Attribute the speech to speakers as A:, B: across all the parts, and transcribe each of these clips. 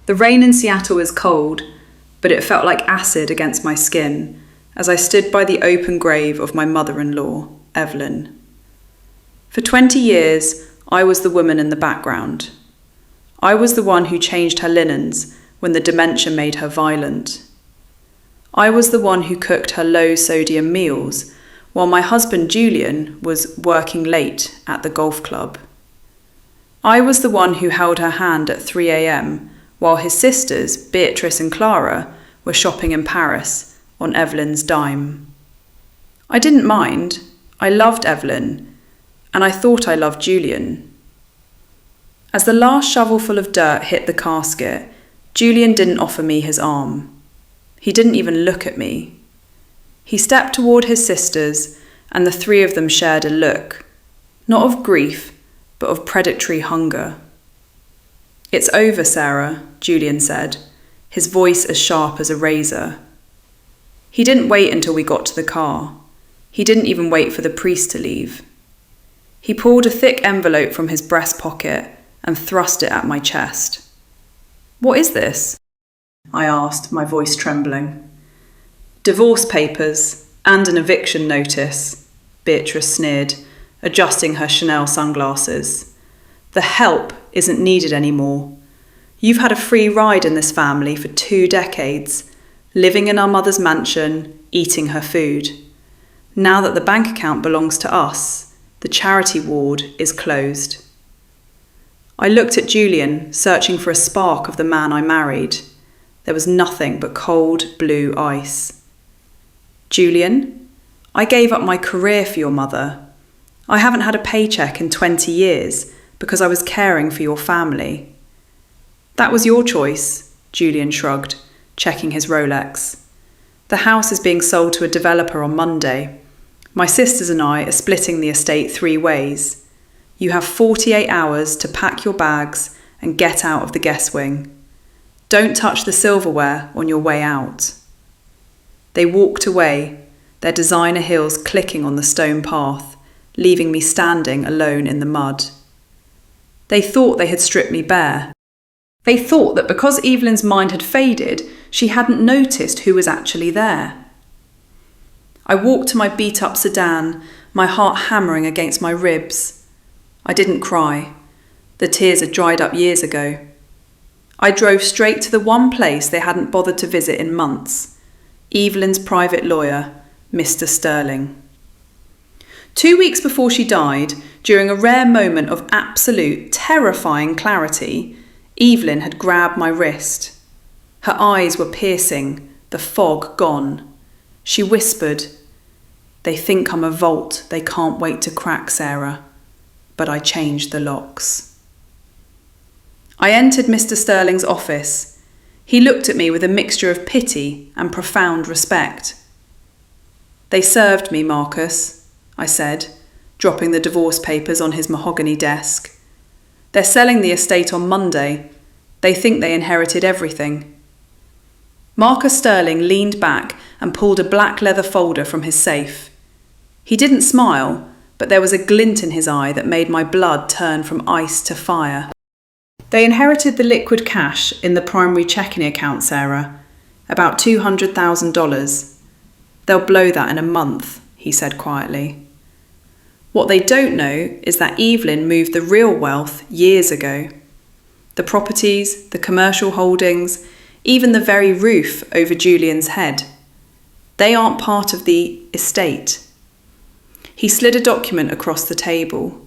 A: The rain in Seattle is cold, but it felt like acid against my skin as I stood by the open grave of my mother-in-law, Evelyn. For 20 years, I was the woman in the background. I was the one who changed her linens when the dementia made her violent. I was the one who cooked her low-sodium meals while my husband Julian was working late at the golf club. I was the one who held her hand at 3 a.m. while his sisters, Beatrice and Clara, were shopping in Paris on Evelyn's dime. I didn't mind. I loved Evelyn, and I thought I loved Julian. As the last shovelful of dirt hit the casket, Julian didn't offer me his arm. He didn't even look at me. He stepped toward his sisters, and the three of them shared a look, not of grief, but of predatory hunger. "It's over, Sarah," Julian said, his voice as sharp as a razor. He didn't wait until we got to the car. He didn't even wait for the priest to leave. He pulled a thick envelope from his breast pocket and thrust it at my chest. "What is this?" I asked, my voice trembling. "Divorce papers and an eviction notice," Beatrice sneered, adjusting her Chanel sunglasses. "The help isn't needed anymore. You've had a free ride in this family for 2 decades, living in our mother's mansion, eating her food. Now that the bank account belongs to us, the charity ward is closed." I looked at Julian, searching for a spark of the man I married. There was nothing but cold blue ice. "Julian, I gave up my career for your mother. I haven't had a paycheck in 20 years because I was caring for your family." "That was your choice," Julian shrugged, checking his Rolex. "The house is being sold to a developer on Monday. My sisters and I are splitting the estate 3 ways. You have 48 hours to pack your bags and get out of the guest wing. Don't touch the silverware on your way out." They walked away, their designer heels clicking on the stone path, leaving me standing alone in the mud. They thought they had stripped me bare. They thought that because Evelyn's mind had faded, she hadn't noticed who was actually there. I walked to my beat-up sedan, my heart hammering against my ribs. I didn't cry. The tears had dried up years ago. I drove straight to the one place they hadn't bothered to visit in months, Evelyn's private lawyer, Mr. Sterling. 2 weeks before she died, during a rare moment of absolute, terrifying clarity, Evelyn had grabbed my wrist. Her eyes were piercing, the fog gone. She whispered, "They think I'm a vault they can't wait to crack, Sarah, but I changed the locks." I entered Mr. Sterling's office. He looked at me with a mixture of pity and profound respect. "They served me, Marcus," I said, dropping the divorce papers on his mahogany desk. "They're selling the estate on Monday. They think they inherited everything." Marcus Sterling leaned back and pulled a black leather folder from his safe. He didn't smile, but there was a glint in his eye that made my blood turn from ice to fire. "They inherited the liquid cash in the primary checking account, Sarah. About $200,000. They'll blow that in a month," he said quietly. "What they don't know is that Evelyn moved the real wealth years ago. The properties, the commercial holdings, even the very roof over Julian's head. They aren't part of the estate." He slid a document across the table.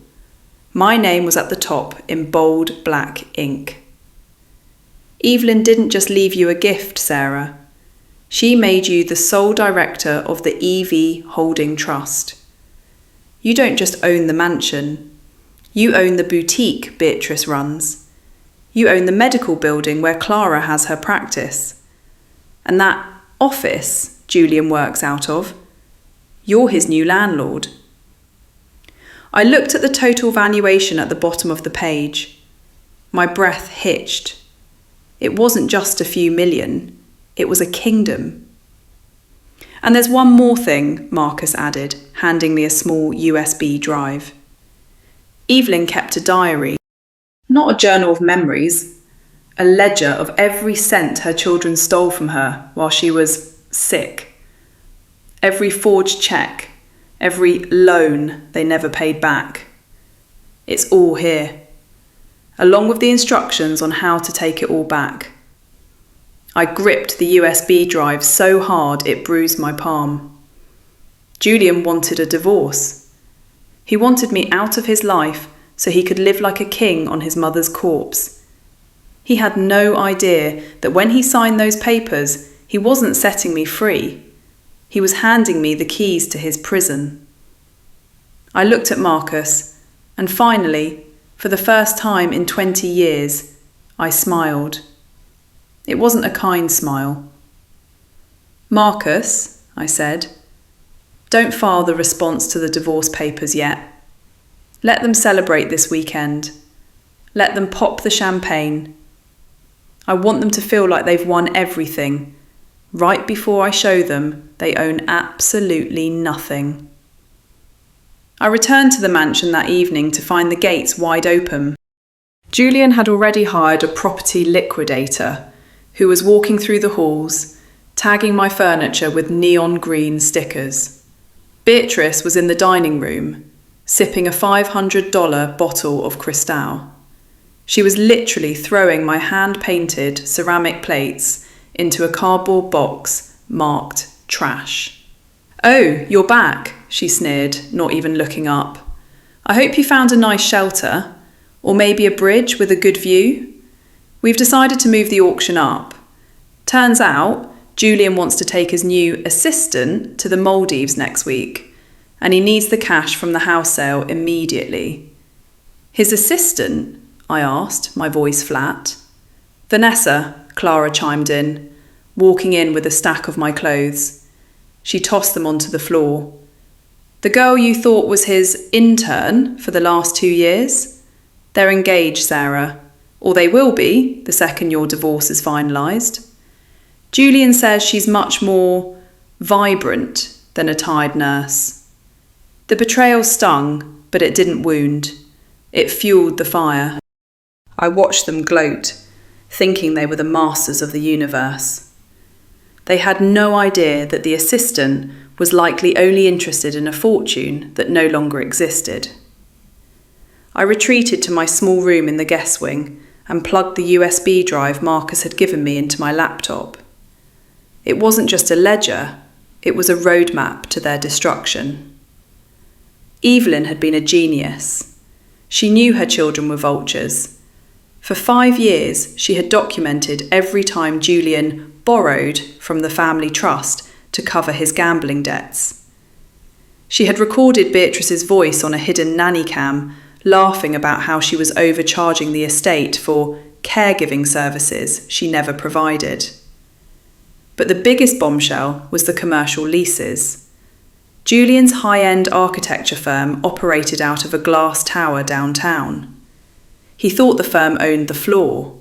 A: My name was at the top in bold black ink. "Evelyn didn't just leave you a gift, Sarah. She made you the sole director of the EV Holding Trust. You don't just own the mansion. You own the boutique Beatrice runs. You own the medical building where Clara has her practice. And that office Julian works out of, you're his new landlord." I looked at the total valuation at the bottom of the page. My breath hitched. It wasn't just a few million, it was a kingdom. "And there's one more thing," Marcus added, handing me a small USB drive. "Evelyn kept a diary. Not a journal of memories, a ledger of every cent her children stole from her while she was sick. Every forged cheque, every loan they never paid back. It's all here, along with the instructions on how to take it all back. I gripped the USB drive so hard it bruised my palm. Julian wanted a divorce. He wanted me out of his life so he could live like a king on his mother's corpse. He had no idea that when he signed those papers, he wasn't setting me free. He was handing me the keys to his prison. I looked at Marcus, and finally, for the first time in 20 years, I smiled. It wasn't a kind smile. "Marcus," I said, "don't file the response to the divorce papers yet. Let them celebrate this weekend. Let them pop the champagne. I want them to feel like they've won everything, right before I show them they own absolutely nothing." I returned to the mansion that evening to find the gates wide open. Julian had already hired a property liquidator who was walking through the halls, tagging my furniture with neon green stickers. Beatrice was in the dining room, sipping a $500 bottle of Cristal. She was literally throwing my hand-painted ceramic plates into a cardboard box marked trash. "Oh, you're back," she sneered, not even looking up. "I hope you found a nice shelter, or maybe a bridge with a good view. We've decided to move the auction up. Turns out, Julian wants to take his new assistant to the Maldives next week, and he needs the cash from the house sale immediately." "His assistant?" I asked, my voice flat. "Vanessa," Clara chimed in, walking in with a stack of my clothes. She tossed them onto the floor. "The girl you thought was his intern for the last 2 years? They're engaged, Sarah, or they will be the second your divorce is finalised. Julian says she's much more vibrant than a tired nurse." The betrayal stung, but it didn't wound. It fueled the fire. I watched them gloat, thinking they were the masters of the universe. They had no idea that the assistant was likely only interested in a fortune that no longer existed. I retreated to my small room in the guest wing and plugged the USB drive Marcus had given me into my laptop. It wasn't just a ledger, it was a roadmap to their destruction. Evelyn had been a genius. She knew her children were vultures. For 5 years, she had documented every time Julian borrowed from the family trust to cover his gambling debts. She had recorded Beatrice's voice on a hidden nanny cam, laughing about how she was overcharging the estate for caregiving services she never provided. But the biggest bombshell was the commercial leases. Julian's high-end architecture firm operated out of a glass tower downtown. He thought the firm owned the floor.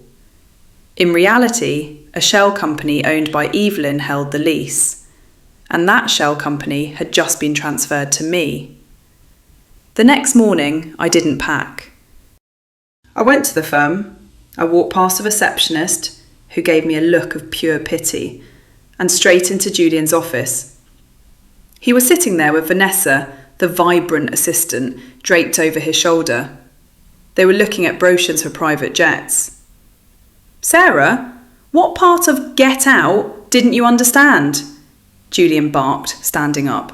A: In reality, a shell company owned by Evelyn held the lease, and that shell company had just been transferred to me. The next morning, I didn't pack. I went to the firm. I walked past a receptionist, who gave me a look of pure pity, and straight into Julian's office. He was sitting there with Vanessa, the vibrant assistant, draped over his shoulder. They were looking at brochures for private jets. "Sarah, what part of get out didn't you understand?" Julian barked, standing up.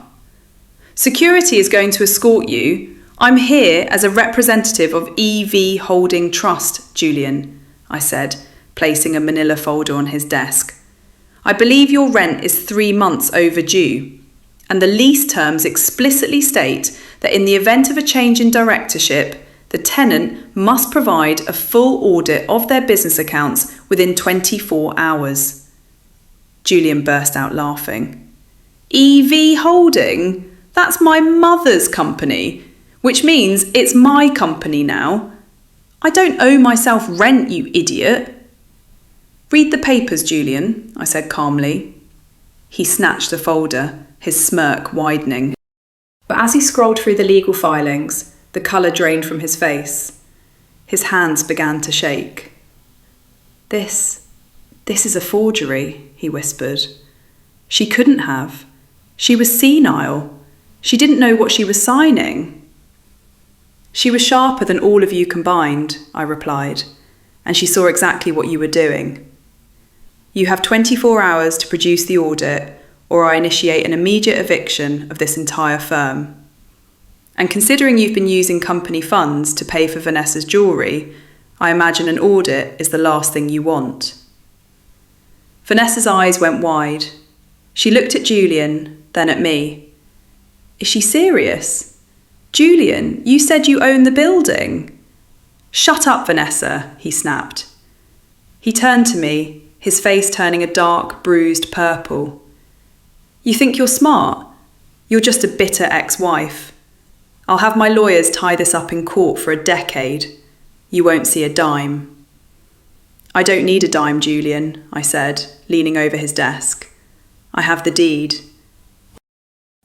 A: "Security is going to escort you. I'm here as a representative of EV Holding Trust, Julian," I said, placing a manila folder on his desk. "I believe your rent is 3 months overdue, and the lease terms explicitly state that in the event of a change in directorship, the tenant must provide a full audit of their business accounts within 24 hours. Julian burst out laughing. "EV Holding? That's my mother's company, which means it's my company now. I don't owe myself rent, you idiot." "Read the papers, Julian," I said calmly. He snatched the folder, his smirk widening. But as he scrolled through the legal filings, the colour drained from his face. His hands began to shake. This is a forgery, he whispered. She couldn't have. She was senile. She didn't know what she was signing. She was sharper than all of you combined, I replied, and she saw exactly what you were doing. You have 24 hours to produce the audit, or I initiate an immediate eviction of this entire firm. And considering you've been using company funds to pay for Vanessa's jewellery, I imagine an audit is the last thing you want. Vanessa's eyes went wide. She looked at Julian, then at me. Is she serious? Julian, you said you own the building. Shut up, Vanessa, he snapped. He turned to me, his face turning a dark, bruised purple. You think you're smart? You're just a bitter ex-wife. I'll have my lawyers tie this up in court for a decade. You won't see a dime. I don't need a dime, Julian, I said, leaning over his desk. I have the deed.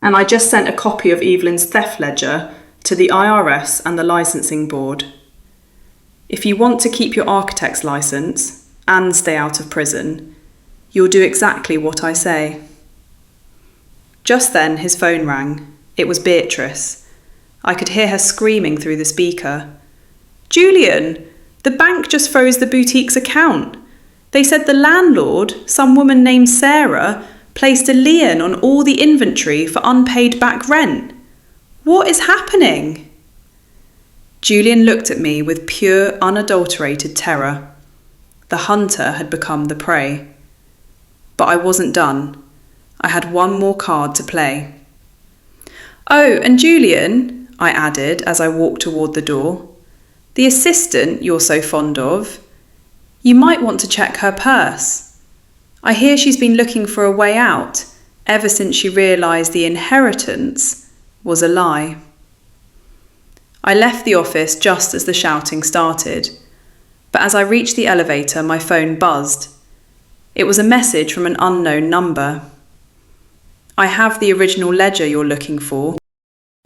A: And I just sent a copy of Evelyn's theft ledger to the IRS and the licensing board. If you want to keep your architect's license and stay out of prison, you'll do exactly what I say. Just then his phone rang. It was Beatrice. I could hear her screaming through the speaker. Julian, the bank just froze the boutique's account. They said the landlord, some woman named Sarah, placed a lien on all the inventory for unpaid back rent. What is happening? Julian looked at me with pure, unadulterated terror. The hunter had become the prey. But I wasn't done. I had one more card to play. Oh, and Julian, I added as I walked toward the door, the assistant you're so fond of, you might want to check her purse. I hear she's been looking for a way out ever since she realised the inheritance was a lie. I left the office just as the shouting started, but as I reached the elevator, my phone buzzed. It was a message from an unknown number. I have the original ledger you're looking for.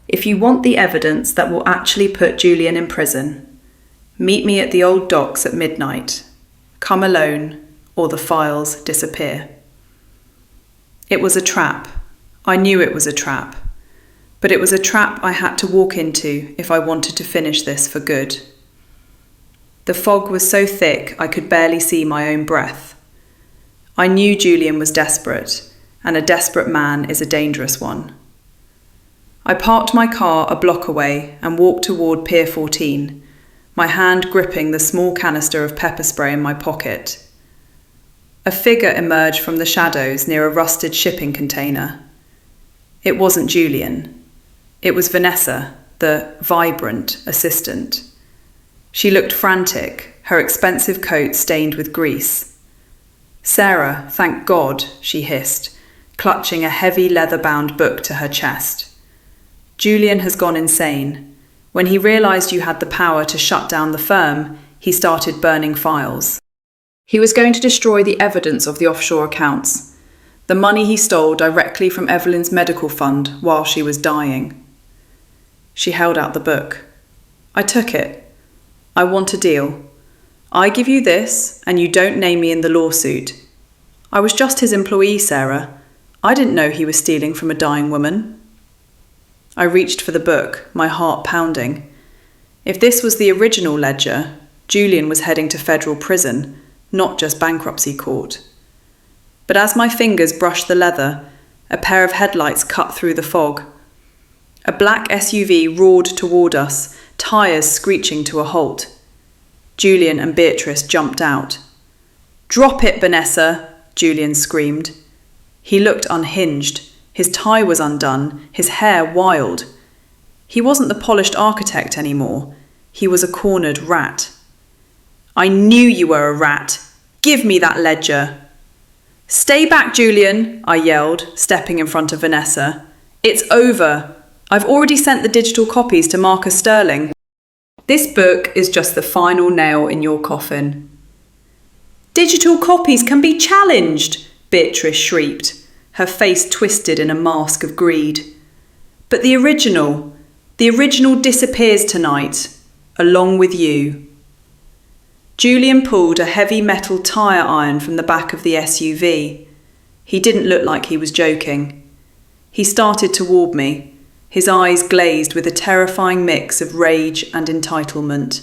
A: If you want the evidence that will actually put Julian in prison, meet me at the old docks at midnight. Come alone, or the files disappear. It was a trap. I knew it was a trap. But it was a trap I had to walk into if I wanted to finish this for good. The fog was so thick I could barely see my own breath. I knew Julian was desperate, and a desperate man is a dangerous one. I parked my car a block away and walked toward Pier 14, my hand gripping the small canister of pepper spray in my pocket. A figure emerged from the shadows near a rusted shipping container. It wasn't Julian. It was Vanessa, the vibrant assistant. She looked frantic, her expensive coat stained with grease. Sarah, thank God, she hissed, clutching a heavy leather-bound book to her chest. Julian has gone insane. When he realised you had the power to shut down the firm, he started burning files. He was going to destroy the evidence of the offshore accounts, the money he stole directly from Evelyn's medical fund while she was dying. She held out the book. I took it. I want a deal. I give you this, and you don't name me in the lawsuit. I was just his employee, Sarah. I didn't know he was stealing from a dying woman. I reached for the book, my heart pounding. If this was the original ledger, Julian was heading to federal prison, not just bankruptcy court. But as my fingers brushed the leather, a pair of headlights cut through the fog. A black SUV roared toward us, tyres screeching to a halt. Julian and Beatrice jumped out. "Drop it, Vanessa!" Julian screamed. He looked unhinged. His tie was undone, his hair wild. He wasn't the polished architect anymore. He was a cornered rat. "I knew you were a rat. Give me that ledger." "Stay back, Julian," I yelled, stepping in front of Vanessa. "It's over. I've already sent the digital copies to Marcus Sterling. This book is just the final nail in your coffin." "Digital copies can be challenged," Beatrice shrieked, her face twisted in a mask of greed. "But the original disappears tonight, along with you." Julian pulled a heavy metal tyre iron from the back of the SUV. He didn't look like he was joking. He started toward me, his eyes glazed with a terrifying mix of rage and entitlement.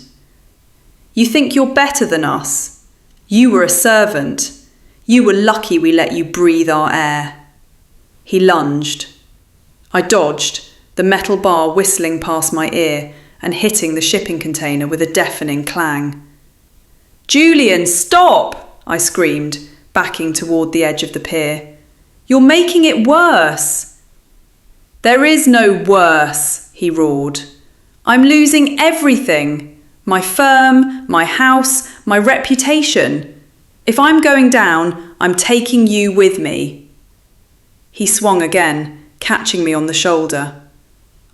A: "You think you're better than us? You were a servant. You were lucky we let you breathe our air." He lunged. I dodged, the metal bar whistling past my ear and hitting the shipping container with a deafening clang. "Julian, stop!" I screamed, backing toward the edge of the pier. "You're making it worse." "There is no worse," he roared. "I'm losing everything. My firm, my house, my reputation. If I'm going down, I'm taking you with me." He swung again, catching me on the shoulder.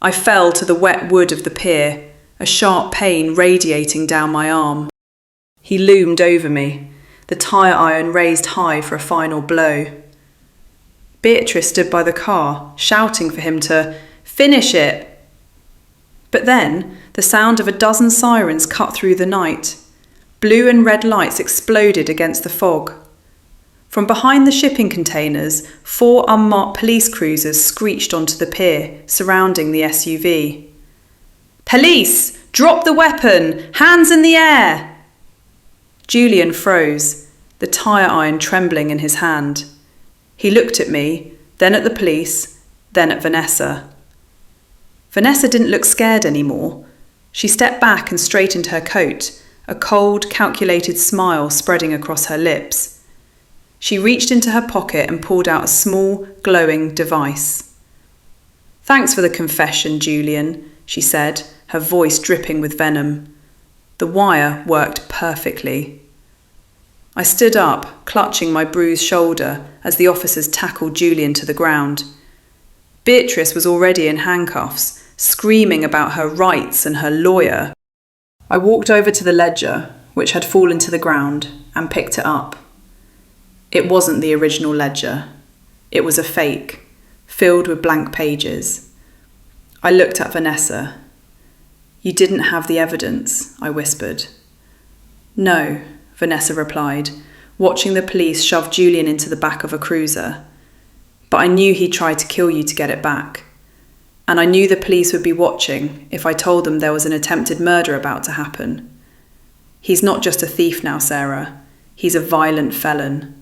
A: I fell to the wet wood of the pier, a sharp pain radiating down my arm. He loomed over me, the tyre iron raised high for a final blow. Beatrice stood by the car, shouting for him to finish it. But then the sound of a dozen sirens cut through the night. Blue and red lights exploded against the fog. From behind the shipping containers, 4 unmarked police cruisers screeched onto the pier, surrounding the SUV. "Police! Drop the weapon! Hands in the air!" Julian froze, the tyre iron trembling in his hand. He looked at me, then at the police, then at Vanessa. Vanessa didn't look scared anymore. She stepped back and straightened her coat, a cold, calculated smile spreading across her lips. She reached into her pocket and pulled out a small, glowing device. "Thanks for the confession, Julian," she said, her voice dripping with venom. The wire worked perfectly. I stood up, clutching my bruised shoulder as the officers tackled Julian to the ground. Beatrice was already in handcuffs, screaming about her rights and her lawyer. I walked over to the ledger, which had fallen to the ground, and picked it up. It wasn't the original ledger. It was a fake, filled with blank pages. I looked at Vanessa. "You didn't have the evidence," I whispered. "No," Vanessa replied, watching the police shove Julian into the back of a cruiser. "But I knew he tried to kill you to get it back. And I knew the police would be watching if I told them there was an attempted murder about to happen. He's not just a thief now, Sarah. He's a violent felon."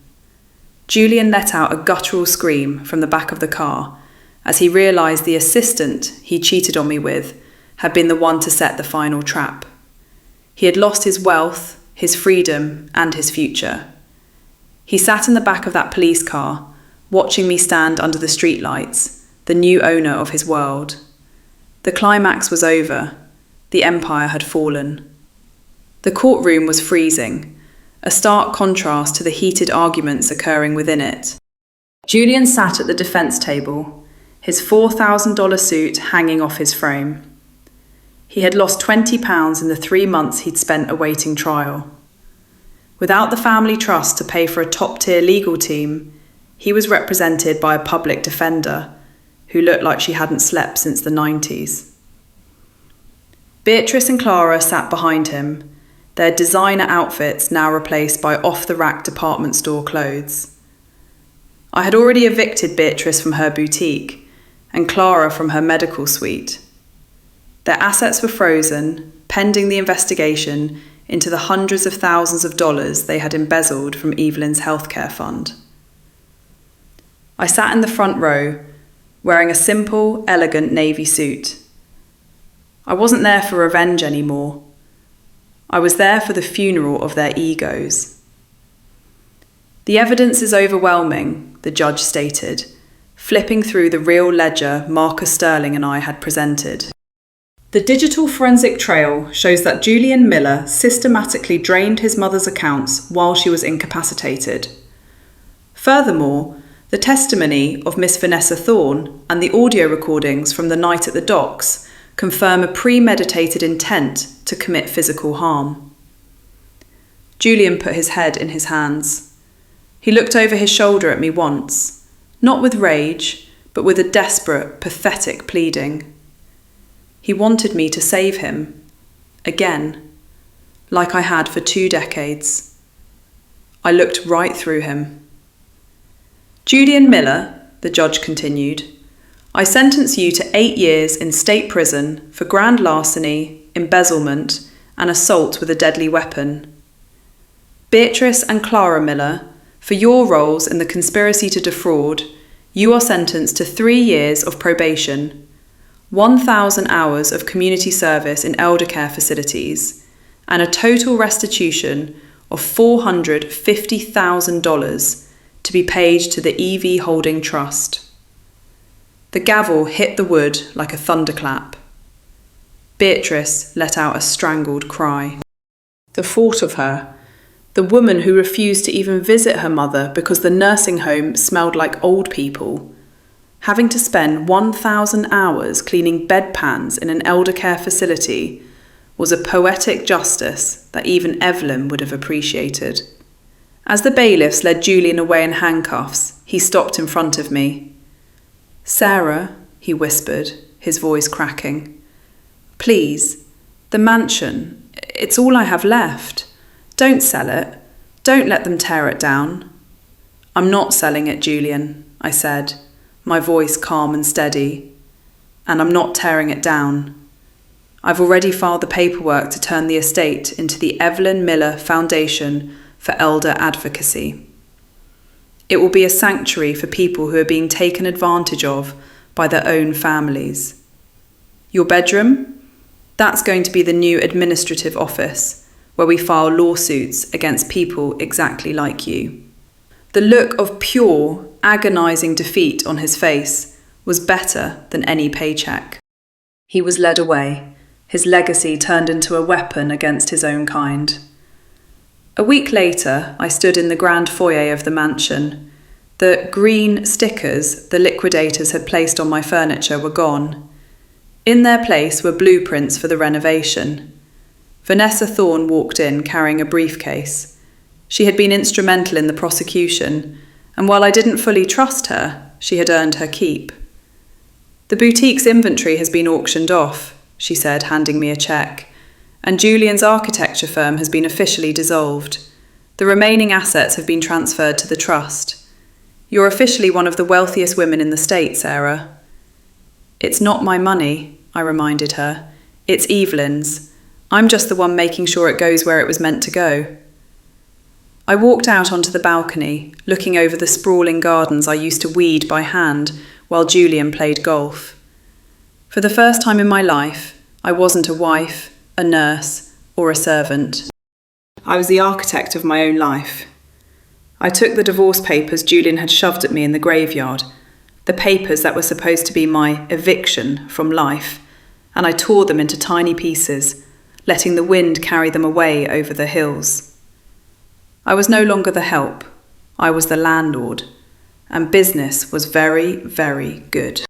A: Julian let out a guttural scream from the back of the car as he realised the assistant he cheated on me with had been the one to set the final trap. He had lost his wealth, his freedom, and his future. He sat in the back of that police car, watching me stand under the streetlights, the new owner of his world. The climax was over. The empire had fallen. The courtroom was freezing, a stark contrast to the heated arguments occurring within it. Julian sat at the defence table, his $4,000 suit hanging off his frame. He had lost £20 in the 3 months he'd spent awaiting trial. Without the family trust to pay for a top-tier legal team, he was represented by a public defender who looked like she hadn't slept since the 90s. Beatrice and Clara sat behind him, their designer outfits now replaced by off-the-rack department store clothes. I had already evicted Beatrice from her boutique and Clara from her medical suite. Their assets were frozen, pending the investigation into the hundreds of thousands of dollars they had embezzled from Evelyn's healthcare fund. I sat in the front row, wearing a simple, elegant navy suit. I wasn't there for revenge anymore. I was there for the funeral of their egos. "The evidence is overwhelming," the judge stated, flipping through the real ledger Marcus Sterling and I had presented. "The digital forensic trail shows that Julian Miller systematically drained his mother's accounts while she was incapacitated. Furthermore, the testimony of Miss Vanessa Thorne and the audio recordings from the night at the docks confirm a premeditated intent to commit physical harm." Julian put his head in his hands. He looked over his shoulder at me once, not with rage, but with a desperate, pathetic pleading. He wanted me to save him. Again. like I had for 2 decades. I looked right through him. Julian Miller, the judge continued, I sentence you to 8 years in state prison for grand larceny, embezzlement, and assault with a deadly weapon. Beatrice and Clara Miller, for your roles in the conspiracy to defraud, you are sentenced to 3 years of probation, 1,000 hours of community service in elder care facilities, and a total restitution of $450,000 to be paid to the EV Holding Trust. The gavel hit the wood like a thunderclap. Beatrice let out a strangled cry. The thought of her, the woman who refused to even visit her mother because the nursing home smelled like old people, having to spend 1,000 hours cleaning bedpans in an elder care facility, was a poetic justice that even Evelyn would have appreciated. As the bailiffs led Julian away in handcuffs, he stopped in front of me. Sarah, he whispered, his voice cracking. Please, the mansion, it's all I have left. Don't sell it. Don't let them tear it down. I'm not selling it, Julian, I said, my voice calm and steady. And I'm not tearing it down. I've already filed the paperwork to turn the estate into the Evelyn Miller Foundation for Elder Advocacy. It will be a sanctuary for people who are being taken advantage of by their own families. Your bedroom? That's going to be the new administrative office, where we file lawsuits against people exactly like you. The look of pure, agonising defeat on his face was better than any paycheck. He was led away, his legacy turned into a weapon against his own kind. A week later, I stood in the grand foyer of the mansion. The green stickers the liquidators had placed on my furniture were gone. In their place were blueprints for the renovation. Vanessa Thorne walked in carrying a briefcase. She had been instrumental in the prosecution, and while I didn't fully trust her, she had earned her keep. The boutique's inventory has been auctioned off, she said, handing me a cheque, and Julian's architecture firm has been officially dissolved. The remaining assets have been transferred to the trust. You're officially one of the wealthiest women in the state, Sarah. It's not my money, I reminded her. It's Evelyn's. I'm just the one making sure it goes where it was meant to go. I walked out onto the balcony, looking over the sprawling gardens I used to weed by hand while Julian played golf. For the first time in my life, I wasn't a wife, a nurse, or a servant. I was the architect of my own life. I took the divorce papers Julian had shoved at me in the graveyard, the papers that were supposed to be my eviction from life, and I tore them into tiny pieces, letting the wind carry them away over the hills. I was no longer the help, I was the landlord, and business was very, very good.